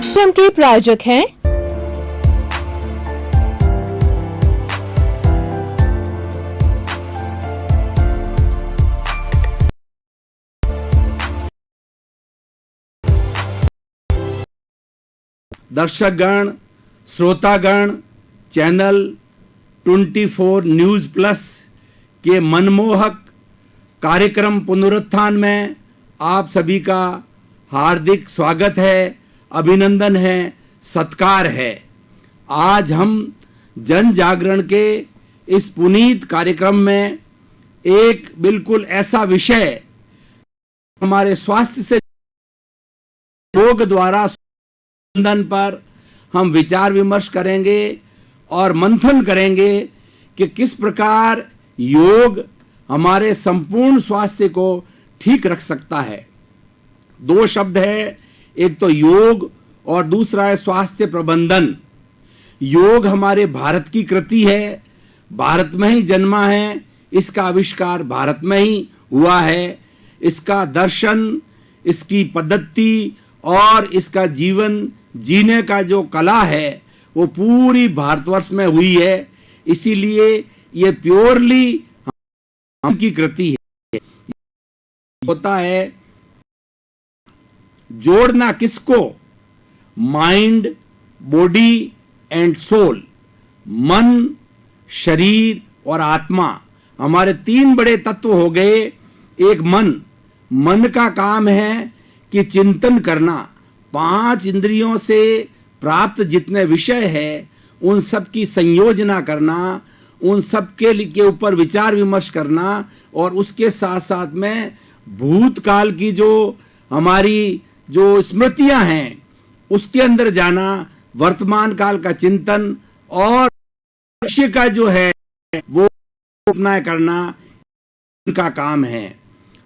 कार्यक्रम के प्रायोजक हैं दर्शकगण, श्रोतागण, चैनल 24 न्यूज प्लस के मनमोहक कार्यक्रम पुनरुत्थान में आप सभी का हार्दिक स्वागत है, अभिनंदन है, सत्कार है। आज हम जन जागरण के इस पुनीत कार्यक्रम में एक बिल्कुल ऐसा विषय हमारे स्वास्थ्य से योग द्वारा पर हम विचार विमर्श करेंगे और मंथन करेंगे कि किस प्रकार योग हमारे संपूर्ण स्वास्थ्य को ठीक रख सकता है। दो शब्द है, एक तो योग और दूसरा है स्वास्थ्य प्रबंधन। योग हमारे भारत की कृति है, भारत में ही जन्मा है, इसका आविष्कार भारत में ही हुआ है। इसका दर्शन, इसकी पद्धति और इसका जीवन जीने का जो कला है वो पूरी भारतवर्ष में हुई है। इसीलिए ये प्योरली की कृति है। होता है जोड़ना किसको? माइंड, बॉडी एंड सोल, मन, शरीर और आत्मा। हमारे तीन बड़े तत्व हो गए। एक मन का काम है कि चिंतन करना, पांच इंद्रियों से प्राप्त जितने विषय है उन सब की संयोजना करना, उन सब के ऊपर विचार विमर्श करना और उसके साथ साथ में भूतकाल की जो हमारी जो स्मृतियां हैं उसके अंदर जाना, वर्तमान काल का चिंतन और भविष्य का जो है वो कल्पना करना, इनका काम है।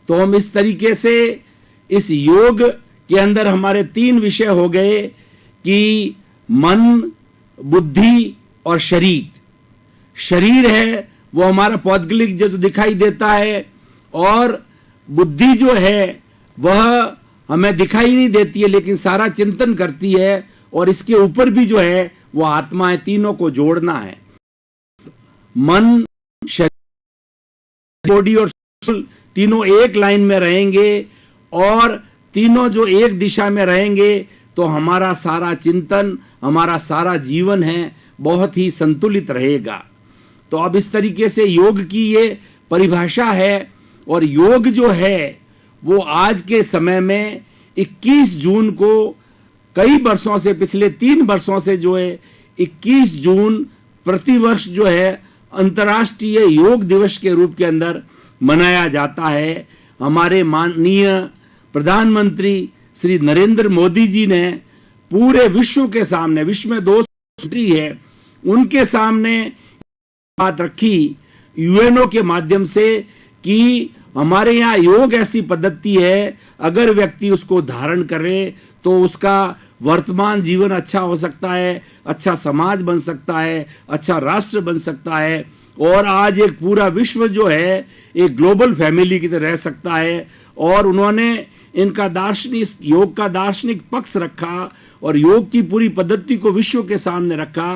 तो हम इस तरीके से इस योग के अंदर हमारे तीन विषय हो गए कि मन, बुद्धि और शरीर। शरीर है वो हमारा पौद्गलिक जो दिखाई देता है और बुद्धि जो है वह हमें दिखाई नहीं देती है लेकिन सारा चिंतन करती है और इसके ऊपर भी जो है वो आत्मा है। तीनों को जोड़ना है। मन, शरीर, बॉडी और सोल तीनों एक लाइन में रहेंगे और तीनों जो एक दिशा में रहेंगे तो हमारा सारा चिंतन, हमारा सारा जीवन है बहुत ही संतुलित रहेगा। तो अब इस तरीके से योग की ये परिभाषा है। और योग जो है वो आज के समय में 21 जून को कई वर्षों से, पिछले 3 वर्षों से जो है 21 जून प्रतिवर्ष जो है अंतर्राष्ट्रीय योग दिवस के रूप के अंदर मनाया जाता है। हमारे माननीय प्रधानमंत्री श्री नरेंद्र मोदी जी ने पूरे विश्व के सामने, विश्व में 200 कंट्री है, उनके सामने बात रखी यूएनओ के माध्यम से कि हमारे यहाँ योग ऐसी पद्धति है, अगर व्यक्ति उसको धारण करे तो उसका वर्तमान जीवन अच्छा हो सकता है, अच्छा समाज बन सकता है, अच्छा राष्ट्र बन सकता है और आज एक पूरा विश्व जो है एक ग्लोबल फैमिली की तरह रह सकता है। और उन्होंने इनका दार्शनिक, योग का दार्शनिक पक्ष रखा और योग की पूरी पद्धति को विश्व के सामने रखा।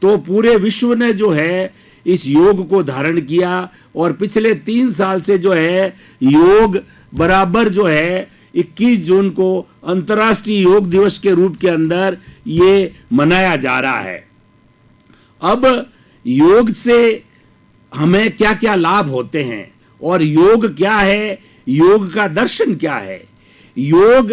तो पूरे विश्व ने जो है इस योग को धारण किया और पिछले 3 साल से जो है योग बराबर जो है 21 जून को अंतर्राष्ट्रीय योग दिवस के रूप के अंदर ये मनाया जा रहा है। अब योग से हमें क्या क्या लाभ होते हैं और योग क्या है, योग का दर्शन क्या है। योग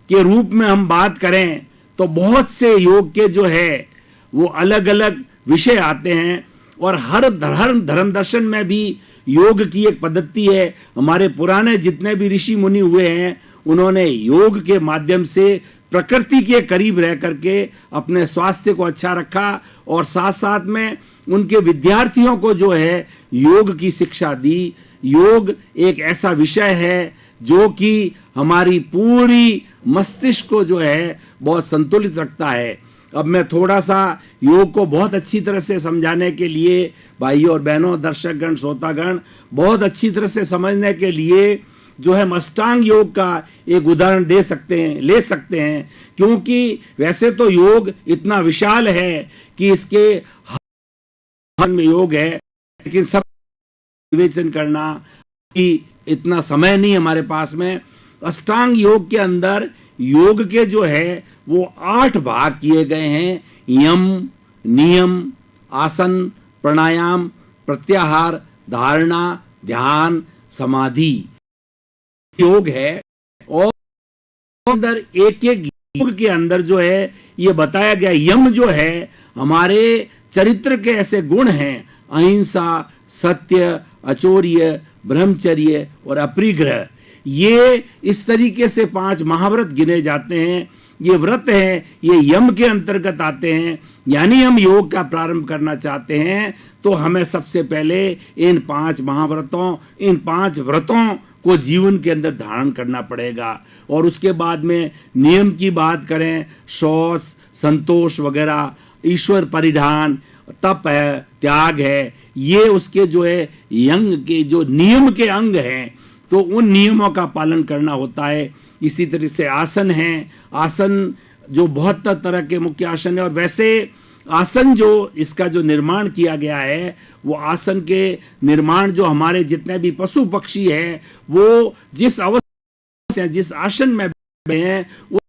के रूप में हम बात करें तो बहुत से योग के जो है वो अलग अलग विषय आते हैं और हर धर्म दर्शन में भी योग की एक पद्धति है। हमारे पुराने जितने भी ऋषि मुनि हुए हैं उन्होंने योग के माध्यम से प्रकृति के करीब रह करके अपने स्वास्थ्य को अच्छा रखा और साथ साथ में उनके विद्यार्थियों को जो है योग की शिक्षा दी। योग एक ऐसा विषय है जो कि हमारी पूरी मस्तिष्क को जो है बहुत संतुलित रखता है। अब मैं थोड़ा सा योग को बहुत अच्छी तरह से समझाने के लिए, भाइयों और बहनों, दर्शकगण, श्रोतागण, बहुत अच्छी तरह से समझने के लिए जो है अष्टांग योग का एक उदाहरण ले सकते हैं, क्योंकि वैसे तो योग इतना विशाल है कि इसके हर में योग है, लेकिन सब विवेचन करना कि इतना समय नहीं हमारे पास में। अष्टांग योग के अंदर योग के जो है वो 8 भाग किए गए हैं। यम, नियम, आसन, प्राणायाम, प्रत्याहार, धारणा, ध्यान, समाधि योग है। और अंदर एक एक योग के अंदर जो है ये बताया गया, यम जो है हमारे चरित्र के ऐसे गुण हैं, अहिंसा, सत्य, अचौर्य, ब्रह्मचर्य और अपरिग्रह। ये इस तरीके से 5 महाव्रत गिने जाते हैं। ये व्रत हैं, ये यम के अंतर्गत आते हैं। यानी हम योग का प्रारंभ करना चाहते हैं तो हमें सबसे पहले इन 5 महाव्रतों, इन 5 व्रतों को जीवन के अंदर धारण करना पड़ेगा। और उसके बाद में नियम की बात करें, शौच, संतोष वगैरह, ईश्वर परिधान, तप है, त्याग है, ये उसके जो है यंग के जो नियम के अंग हैं, तो उन नियमों का पालन करना होता है। इसी तरह से आसन है, आसन जो 72 तरह के मुख्य आसन है। और वैसे आसन जो इसका जो निर्माण किया गया है, वो आसन के निर्माण जो हमारे जितने भी पशु पक्षी है, वो जिस अवस्था से जिस आसन में हैं वो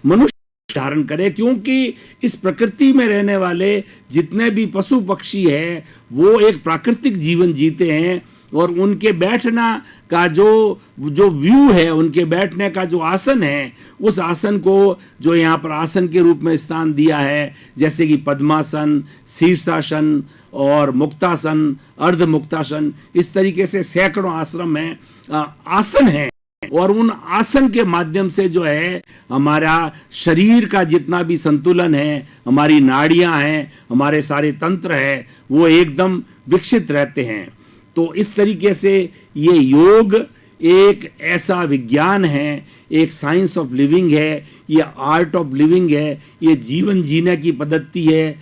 मनुष्य धारण करे, क्योंकि इस प्रकृति में रहने वाले जितने भी पशु पक्षी है वो एक प्राकृतिक जीवन जीते हैं। और उनके बैठना का जो व्यू है, उनके बैठने का जो आसन है, उस आसन को जो यहाँ पर आसन के रूप में स्थान दिया है, जैसे कि पद्मासन, शीर्षासन और मुक्तासन, अर्ध मुक्तासन, इस तरीके से सैकड़ों आसन है। और उन आसन के माध्यम से जो है हमारा शरीर का जितना भी संतुलन है, हमारी नाड़ियां हैं, हमारे सारे तंत्र है, वो एकदम विकसित रहते हैं। तो इस तरीके से ये योग एक ऐसा विज्ञान है, एक साइंस ऑफ लिविंग है, ये आर्ट ऑफ लिविंग है, ये जीवन जीने की पद्धति है,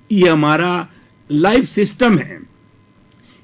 ये हमारा लाइफ सिस्टम है,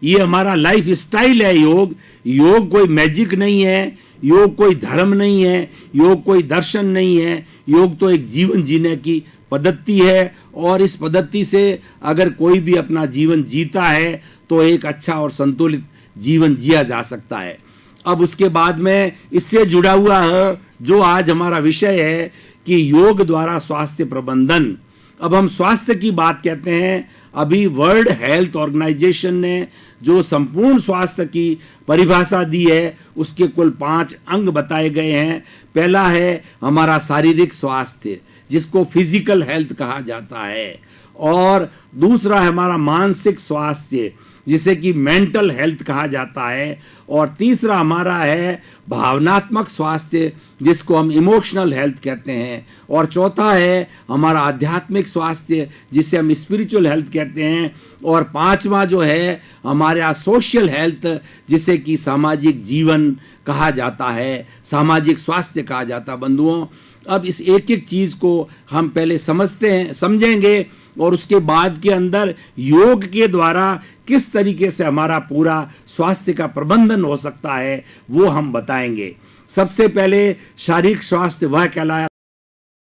ये हमारा लाइफ स्टाइल है। योग कोई मैजिक नहीं है, योग कोई धर्म नहीं है, योग कोई दर्शन नहीं है, योग तो एक जीवन जीने की पद्धति है। और इस पद्धति से अगर कोई भी अपना जीवन जीता है तो एक अच्छा और संतुलित जीवन जिया जा सकता है। अब उसके बाद में इससे जुड़ा हुआ है जो आज हमारा विषय है कि योग द्वारा स्वास्थ्य प्रबंधन। अब हम स्वास्थ्य की बात कहते हैं, अभी वर्ल्ड हेल्थ ऑर्गेनाइजेशन ने जो संपूर्ण स्वास्थ्य की परिभाषा दी है, उसके कुल 5 अंग बताए गए हैं। पहला है हमारा शारीरिक स्वास्थ्य, जिसको फिजिकल हेल्थ कहा जाता है। और दूसरा है हमारा मानसिक स्वास्थ्य, जिसे कि मेंटल हेल्थ कहा जाता है। और तीसरा हमारा है भावनात्मक स्वास्थ्य, जिसको हम इमोशनल हेल्थ कहते हैं। और चौथा है हमारा आध्यात्मिक स्वास्थ्य, जिसे हम स्पिरिचुअल हेल्थ कहते हैं। और 5वां जो है हमारा सोशल हेल्थ, जिसे कि सामाजिक जीवन कहा जाता है, सामाजिक स्वास्थ्य कहा जाता है। बंधुओं, अब इस एक एक चीज को हम पहले समझेंगे और उसके बाद के अंदर योग के द्वारा किस तरीके से हमारा पूरा स्वास्थ्य का प्रबंधन हो सकता है वो हम बताएंगे। सबसे पहले शारीरिक स्वास्थ्य वह कहलाया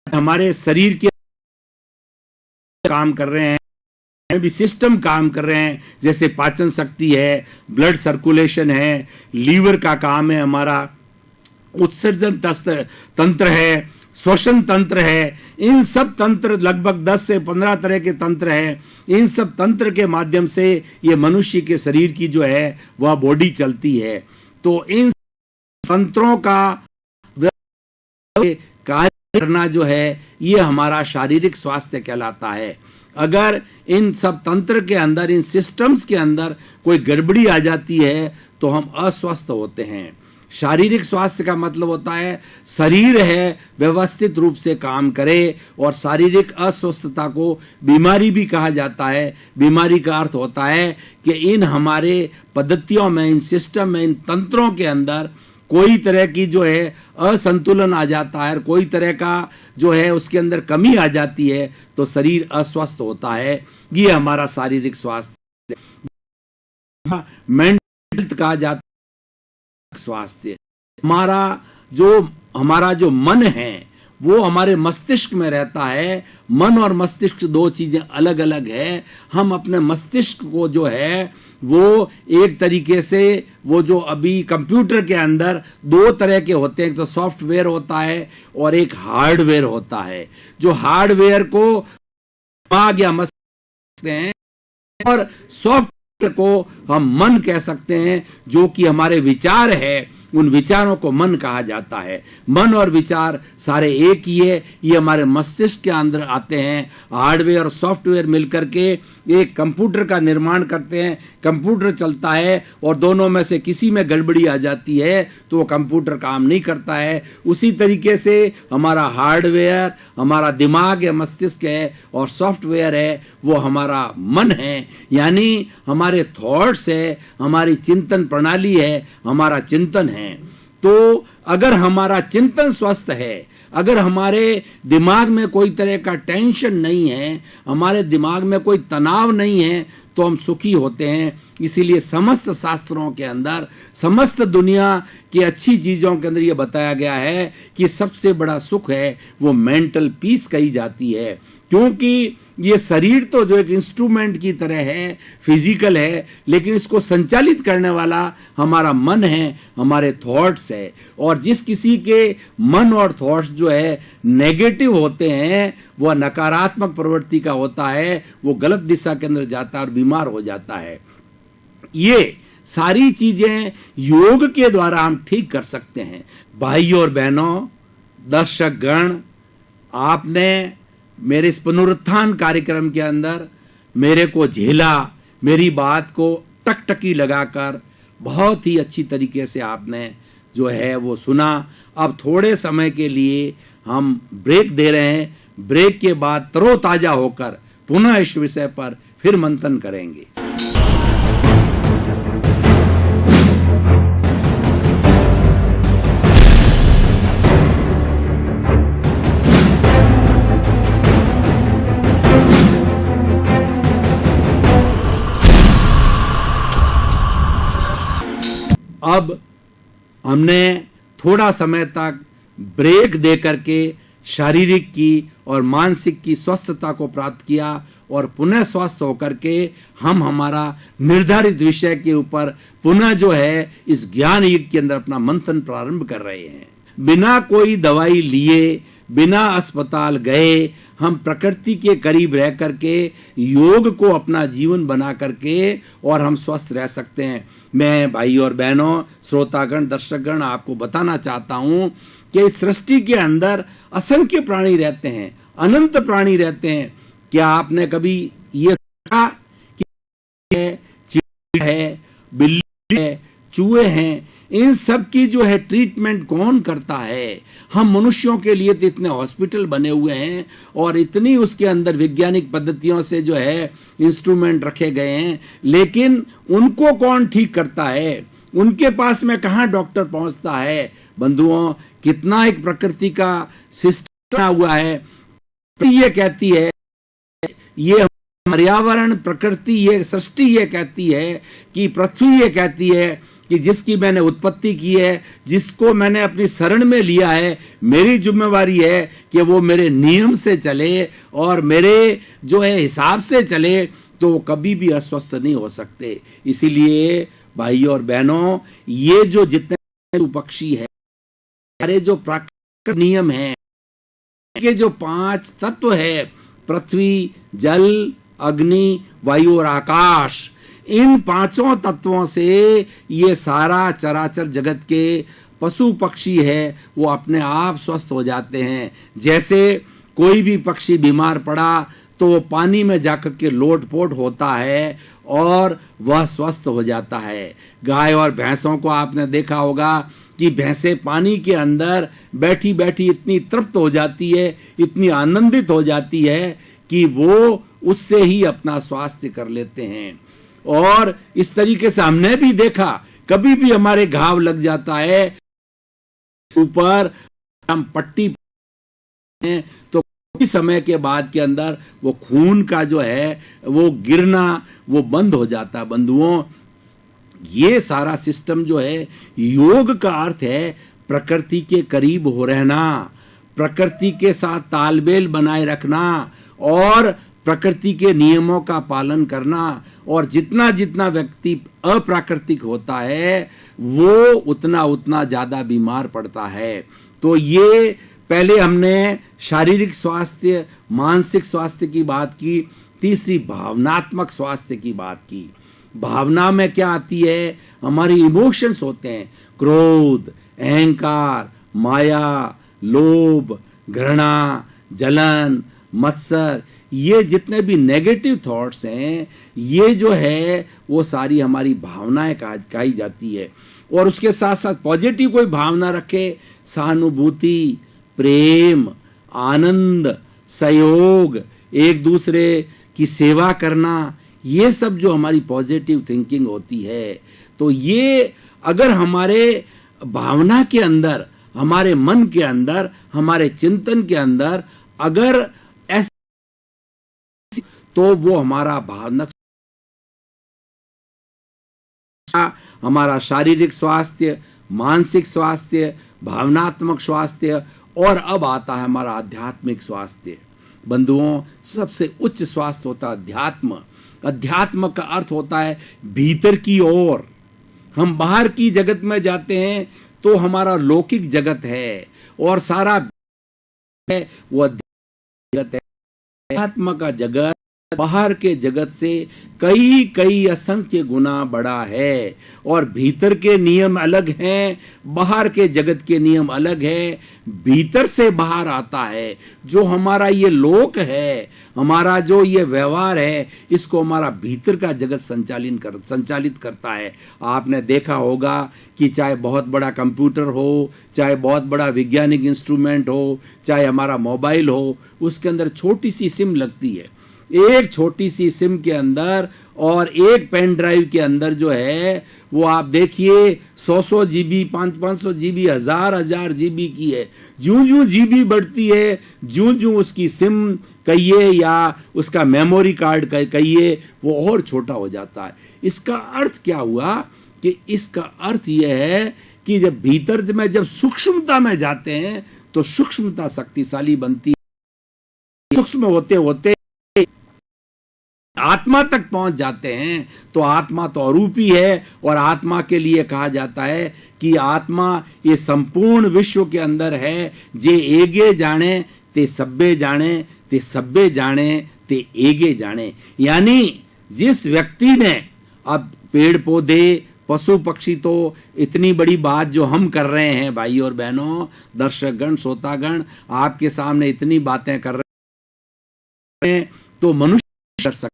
हमारे शरीर के काम कर रहे हैं, भी सिस्टम काम कर रहे हैं, जैसे पाचन शक्ति है, ब्लड सर्कुलेशन है, लीवर का काम है, हमारा उत्सर्जन तंत्र है, श्वसन तंत्र है। इन सब तंत्र लगभग 10 से 15 तरह के तंत्र हैं। इन सब तंत्र के माध्यम से ये मनुष्य के शरीर की जो है वह बॉडी चलती है। तो इन तंत्रों का कार्य करना जो है ये हमारा शारीरिक स्वास्थ्य कहलाता है। अगर इन सब तंत्र के अंदर, इन सिस्टम्स के अंदर कोई गड़बड़ी आ जाती है तो हम अस्वस्थ होते हैं। शारीरिक स्वास्थ्य का मतलब होता है शरीर है व्यवस्थित रूप से काम करे, और शारीरिक अस्वस्थता को बीमारी भी कहा जाता है। बीमारी का अर्थ होता है कि इन हमारे पद्धतियों में, इन सिस्टम में, इन तंत्रों के अंदर कोई तरह की जो है असंतुलन आ जाता है, कोई तरह का जो है उसके अंदर कमी आ जाती है तो शरीर अस्वस्थ होता है। ये हमारा शारीरिक स्वास्थ्य। मेंटल हेल्थ कहा जाता स्वास्थ्य। हमारा जो मन है वो हमारे मस्तिष्क में रहता है। मन और मस्तिष्क दो चीजें अलग अलग है। हम अपने मस्तिष्क को जो है वो एक तरीके से वो जो अभी कंप्यूटर के अंदर दो तरह के होते हैं, एक तो सॉफ्टवेयर होता है और एक हार्डवेयर होता है। जो हार्डवेयर को दिमाग या मस्तिष्क हैं और सॉफ्टवेयर को हम मन कह सकते हैं, जो कि हमारे विचार है, उन विचारों को मन कहा जाता है। मन और विचार सारे एक ही है, ये हमारे मस्तिष्क के अंदर आते हैं। हार्डवेयर और सॉफ्टवेयर मिलकर के एक कंप्यूटर का निर्माण करते हैं। कंप्यूटर चलता है और दोनों में से किसी में गड़बड़ी आ जाती है तो वो कंप्यूटर काम नहीं करता है। उसी तरीके से हमारा हार्डवेयर हमारा दिमाग या मस्तिष्क है और सॉफ्टवेयर है वो हमारा मन है, यानी हमारे थॉट्स है, हमारी चिंतन प्रणाली है, हमारा चिंतन है। तो अगर हमारा चिंतन स्वस्थ है, अगर हमारे दिमाग में कोई तरह का टेंशन नहीं है, हमारे दिमाग में कोई तनाव नहीं है, तो हम सुखी होते हैं। इसीलिए समस्त शास्त्रों के अंदर, समस्त दुनिया की अच्छी चीजों के अंदर यह बताया गया है कि सबसे बड़ा सुख है वो मेंटल पीस कही जाती है। क्योंकि ये शरीर तो जो एक इंस्ट्रूमेंट की तरह है, फिजिकल है, लेकिन इसको संचालित करने वाला हमारा मन है, हमारे थॉट्स है। और जिस किसी के मन और थॉट्स जो है नेगेटिव होते हैं, वह नकारात्मक प्रवृत्ति का होता है, वो गलत दिशा के अंदर जाता है और बीमार हो जाता है। ये सारी चीजें योग के द्वारा हम ठीक कर सकते हैं। भाइयों और बहनों, दर्शक गण, आपने मेरे इस पुनरुत्थान कार्यक्रम के अंदर मेरे को झेला, मेरी बात को टकटकी लगाकर बहुत ही अच्छी तरीके से आपने जो है वो सुना। अब थोड़े समय के लिए हम ब्रेक दे रहे हैं। ब्रेक के बाद तरोताजा होकर पुनः इस विषय पर फिर मंथन करेंगे। अब हमने थोड़ा समय तक ब्रेक दे करके शारीरिक की और मानसिक की स्वस्थता को प्राप्त किया और पुनः स्वस्थ होकर के हम हमारा निर्धारित विषय के ऊपर पुनः जो है इस ज्ञान युग के अंदर अपना मंथन प्रारंभ कर रहे हैं। बिना कोई दवाई लिए, बिना अस्पताल गए, हम प्रकृति के करीब रह करके योग को अपना जीवन बना करके और हम स्वस्थ रह सकते हैं। मैं भाई और बहनों, श्रोतागण, दर्शकगण, आपको बताना चाहता हूं कि इस सृष्टि के अंदर असंख्य प्राणी रहते हैं, अनंत प्राणी रहते हैं। क्या आपने कभी ये सोचा कि चिड़िया है, बिल्ली है, चूहे हैं, इन सब की जो है ट्रीटमेंट कौन करता है? हम मनुष्यों के लिए तो इतने हॉस्पिटल बने हुए हैं और इतनी उसके अंदर वैज्ञानिक पद्धतियों से जो है इंस्ट्रूमेंट रखे गए हैं, लेकिन उनको कौन ठीक करता है? उनके पास में कहाँ डॉक्टर पहुंचता है? बंधुओं, कितना एक प्रकृति का सिस्टम हुआ है। ये कहती है, ये पर्यावरण, प्रकृति, ये सृष्टि ये कहती है कि पृथ्वी ये कहती है कि जिसकी मैंने उत्पत्ति की है, जिसको मैंने अपनी शरण में लिया है, मेरी जिम्मेवारी है कि वो मेरे नियम से चले और मेरे जो है हिसाब से चले, तो वो कभी भी अस्वस्थ नहीं हो सकते। इसीलिए भाइयों और बहनों, ये जो जितने पक्षी है, सारे जो प्राकृतिक नियम है, के जो 5 तत्व है, पृथ्वी, जल, अग्नि, वायु और आकाश, इन 5 तत्वों से ये सारा चराचर जगत के पशु पक्षी है वो अपने आप स्वस्थ हो जाते हैं। जैसे कोई भी पक्षी बीमार पड़ा तो वो पानी में जाकर के लोटपोट होता है और वह स्वस्थ हो जाता है। गाय और भैंसों को आपने देखा होगा कि भैंसें पानी के अंदर बैठी बैठी इतनी तृप्त हो जाती है, इतनी आनंदित हो जाती है कि वो उससे ही अपना स्वास्थ्य कर लेते हैं। और इस तरीके से हमने भी देखा, कभी भी हमारे घाव लग जाता है, ऊपर हम पट्टी तो कुछ समय के बाद के अंदर वो खून का जो है वो गिरना वो बंद हो जाता है। बंधुओं, ये सारा सिस्टम जो है, योग का अर्थ है प्रकृति के करीब हो रहना, प्रकृति के साथ तालमेल बनाए रखना और प्रकृति के नियमों का पालन करना। और जितना जितना व्यक्ति अप्राकृतिक होता है वो उतना उतना ज्यादा बीमार पड़ता है। तो ये पहले हमने शारीरिक स्वास्थ्य, मानसिक स्वास्थ्य की बात की, तीसरी भावनात्मक स्वास्थ्य की बात की। भावना में क्या आती है? हमारी इमोशंस होते हैं, क्रोध, अहंकार, माया, लोभ, घृणा, जलन, मत्सर, ये जितने भी नेगेटिव थॉट्स हैं, ये जो है वो सारी हमारी भावनाएं कही जाती है। और उसके साथ साथ पॉजिटिव कोई भावना रखे, सहानुभूति, प्रेम, आनंद, सहयोग, एक दूसरे की सेवा करना, ये सब जो हमारी पॉजिटिव थिंकिंग होती है। तो ये अगर हमारे भावना के अंदर, हमारे मन के अंदर, हमारे चिंतन के अंदर अगर ऐसा, तो वो हमारा भावनात्मक, हमारा शारीरिक स्वास्थ्य, मानसिक स्वास्थ्य, भावनात्मक स्वास्थ्य, और अब आता है हमारा आध्यात्मिक स्वास्थ्य। बंधुओं, सबसे उच्च स्वास्थ्य होता है अध्यात्म। अध्यात्म का अर्थ होता है भीतर की ओर। हम बाहर की जगत में जाते हैं तो हमारा लौकिक जगत है और सारा है वो जगत है। अध्यात्म का जगत बाहर के जगत से कई कई असंख्य गुना बड़ा है। और भीतर के नियम अलग हैं, बाहर के जगत के नियम अलग है। भीतर से बाहर आता है जो हमारा ये लोक है, हमारा जो ये व्यवहार है, इसको हमारा भीतर का जगत संचालित करता है। आपने देखा होगा कि चाहे बहुत बड़ा कंप्यूटर हो, चाहे बहुत बड़ा वैज्ञानिक इंस्ट्रूमेंट हो, चाहे हमारा मोबाइल हो, उसके अंदर छोटी सी सिम लगती है। एक छोटी सी सिम के अंदर और एक पेन ड्राइव के अंदर जो है वो आप देखिए 100 जीबी, 500 जीबी, 1000 जीबी की है। ज्यों ज्यों जीबी बढ़ती है, ज्यों ज्यों उसकी सिम कहिए या उसका मेमोरी कार्ड कहिए, वो और छोटा हो जाता है। इसका अर्थ क्या हुआ? कि इसका अर्थ यह है कि जब भीतर में जब सूक्ष्मता में जाते हैं तो सूक्ष्मता शक्तिशाली बनती है। सूक्ष्म होते होते आत्मा तक पहुंच जाते हैं तो आत्मा तो अरूपी है। और आत्मा के लिए कहा जाता है कि आत्मा ये संपूर्ण विश्व के अंदर है। जे एगे जाने ते सब्बे जाने, ते सब्बे जाने ते एगे जाने। यानी जिस व्यक्ति ने, अब पेड़ पौधे, पशु पक्षी, तो इतनी बड़ी बात जो हम कर रहे हैं भाई और बहनों, दर्शकगण, श्रोतागण, आपके सामने इतनी बातें कर रहे हैं, तो मनुष्य कर सकते,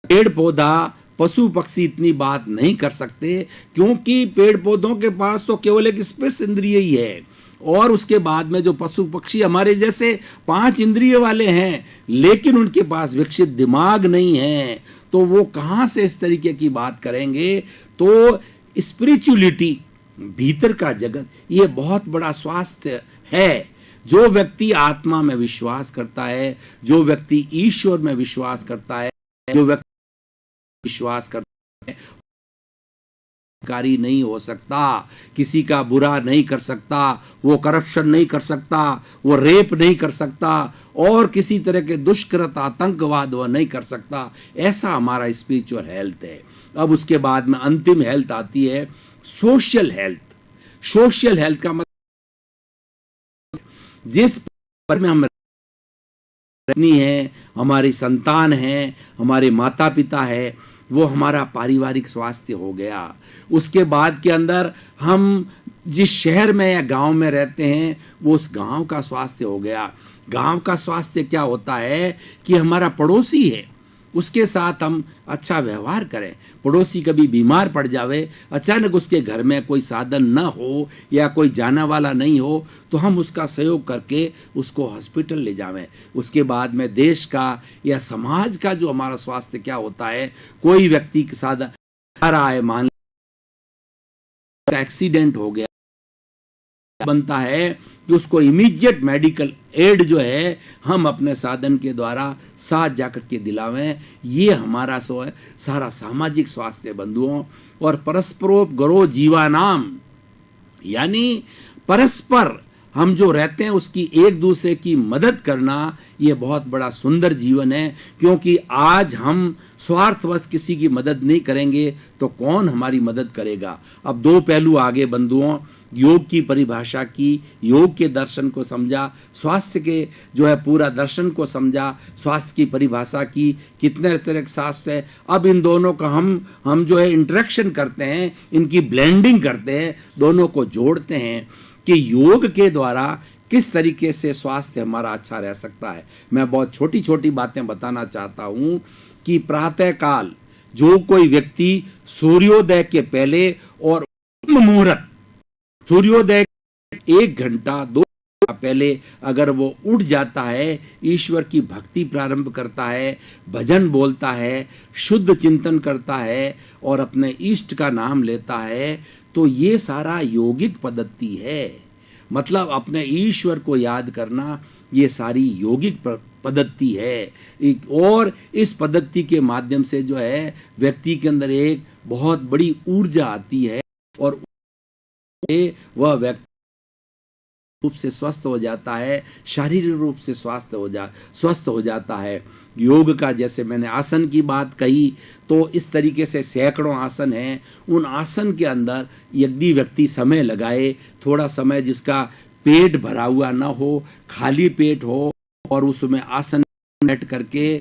पेड़ पौधा, पशु पक्षी इतनी बात नहीं कर सकते, क्योंकि पेड़ पौधों के पास तो केवल एक स्पर्श इंद्रिय ही है। और उसके बाद में जो पशु पक्षी हमारे जैसे 5 इंद्रिय वाले हैं, लेकिन उनके पास विकसित दिमाग नहीं है, तो वो कहां से इस तरीके की बात करेंगे? तो स्पिरिचुअलिटी, भीतर का जगत, ये बहुत बड़ा स्वास्थ्य है। जो व्यक्ति आत्मा में विश्वास करता है, जो व्यक्ति ईश्वर में विश्वास करता है, जो व्यक्ति विश्वास करता है, कारी नहीं हो सकता, किसी का बुरा नहीं कर सकता, वो करप्शन नहीं कर सकता, वो रेप नहीं कर सकता, और किसी तरह के दुष्कृत, आतंकवाद वह नहीं कर सकता। ऐसा हमारा स्पिरिचुअल हेल्थ है। अब उसके बाद में अंतिम हेल्थ आती है सोशल हेल्थ। सोशल हेल्थ का मतलब जिस पर में हम पत्नी है, हमारी संतान है, हमारे माता पिता है, वो हमारा पारिवारिक स्वास्थ्य हो गया। उसके बाद के अंदर हम जिस शहर में या गांव में रहते हैं, वो उस गांव का स्वास्थ्य हो गया। गांव का स्वास्थ्य क्या होता है कि हमारा पड़ोसी है, उसके साथ हम अच्छा व्यवहार करें। पड़ोसी कभी बीमार पड़ जावे, अचानक उसके घर में कोई साधन न हो या कोई जाना वाला नहीं हो, तो हम उसका सहयोग करके उसको हॉस्पिटल ले जावें। उसके बाद में देश का या समाज का जो हमारा स्वास्थ्य क्या होता है, कोई व्यक्ति के साथ आ रहा है, मान लीजिए एक्सीडेंट हो गया, बनता है कि उसको इमीडिएट मेडिकल एड जो है हम अपने साधन के द्वारा साथ जाकर के दिलावें। ये हमारा सो है सारा सामाजिक स्वास्थ्य बंधुओं। और परस्परोपकारो जीवानाम, यानी परस्पर हम जो रहते हैं उसकी एक दूसरे की मदद करना, ये बहुत बड़ा सुंदर जीवन है। क्योंकि आज हम स्वार्थवश किसी की मदद नहीं करेंगे तो कौन हमारी मदद करेगा। अब दो पहलू आगे बंधुओं, योग की परिभाषा की, योग के दर्शन को समझा, स्वास्थ्य के जो है पूरा दर्शन को समझा, स्वास्थ्य की परिभाषा की, कितने तरह के शास्त्र है। अब इन दोनों का हम जो है इंटरेक्शन करते हैं, इनकी ब्लेंडिंग करते हैं, दोनों को जोड़ते हैं कि योग के द्वारा किस तरीके से स्वास्थ्य हमारा अच्छा रह सकता है। मैं बहुत छोटी छोटी बातें बताना चाहता हूं कि प्रातः काल जो कोई व्यक्ति सूर्योदय के पहले और मुहूर्त, सूर्योदय 1 घंटा 2 घंटा पहले अगर वो उठ जाता है, ईश्वर की भक्ति प्रारंभ करता है, भजन बोलता है, शुद्ध चिंतन करता है और अपने इष्ट का नाम लेता है, तो ये सारा योगिक पद्धति है। मतलब अपने ईश्वर को याद करना, ये सारी योगिक पद्धति है। और इस पद्धति के माध्यम से जो है व्यक्ति के अंदर एक बहुत बड़ी ऊर्जा आती है और वह व्यक्ति रूप से स्वस्थ हो जाता है, शारीरिक रूप से स्वस्थ हो जाता है। योग का जैसे मैंने आसन की बात कही, तो इस तरीके से सैकड़ों आसन हैं। उन आसन के अंदर यदि व्यक्ति समय लगाए, थोड़ा समय जिसका पेट भरा हुआ ना हो, खाली पेट हो और उसमें आसन बैठ करके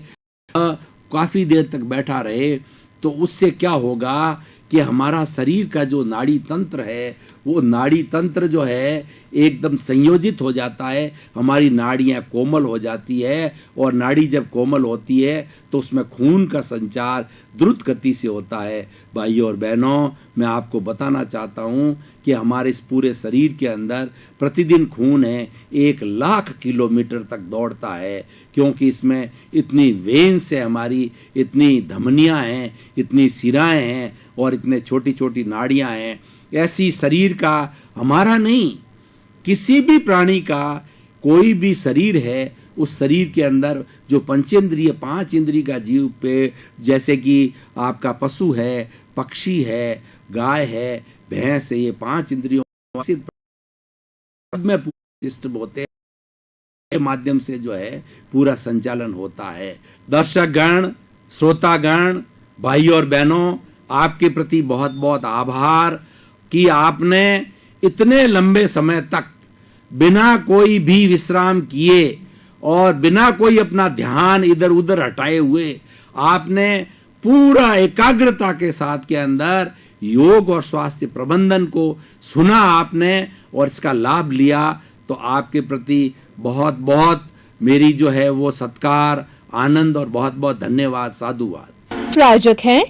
काफी देर तक बैठा रहे, तो उससे क्या होगा कि हमारा शरीर का जो नाड़ी तंत्र है, वो नाड़ी तंत्र जो है एकदम संयोजित हो जाता है, हमारी नाड़ियां कोमल हो जाती है। और नाड़ी जब कोमल होती है तो उसमें खून का संचार द्रुत गति से होता है। भाइयों और बहनों, मैं आपको बताना चाहता हूं कि हमारे इस पूरे शरीर के अंदर प्रतिदिन खून है 1,00,000 किलोमीटर तक दौड़ता है। क्योंकि इसमें इतनी वेन्स है, हमारी इतनी धमनियां हैं, इतनी सिराएं हैं और इतने छोटी छोटी नाड़ियां हैं। ऐसी शरीर का हमारा नहीं, किसी भी प्राणी का कोई भी शरीर है, उस शरीर के अंदर जो पंचेंद्रिय 5 इंद्रिय का जीव पे, जैसे कि आपका पशु है, पक्षी है, गाय है, भैंस है, ये 5 इंद्रियों में सिस्टम होते हैं के माध्यम से जो है पूरा संचालन होता है। दर्शक गण, श्रोतागण, भाई और बहनों, आपके प्रति बहुत बहुत आभार कि आपने इतने लंबे समय तक बिना कोई भी विश्राम किए और बिना कोई अपना ध्यान इधर उधर हटाए हुए आपने पूरा एकाग्रता के साथ के अंदर योग और स्वास्थ्य प्रबंधन को सुना आपने और इसका लाभ लिया। तो आपके प्रति बहुत बहुत मेरी जो है वो सत्कार, आनंद और बहुत बहुत धन्यवाद, साधुवाद। प्रायोजक हैं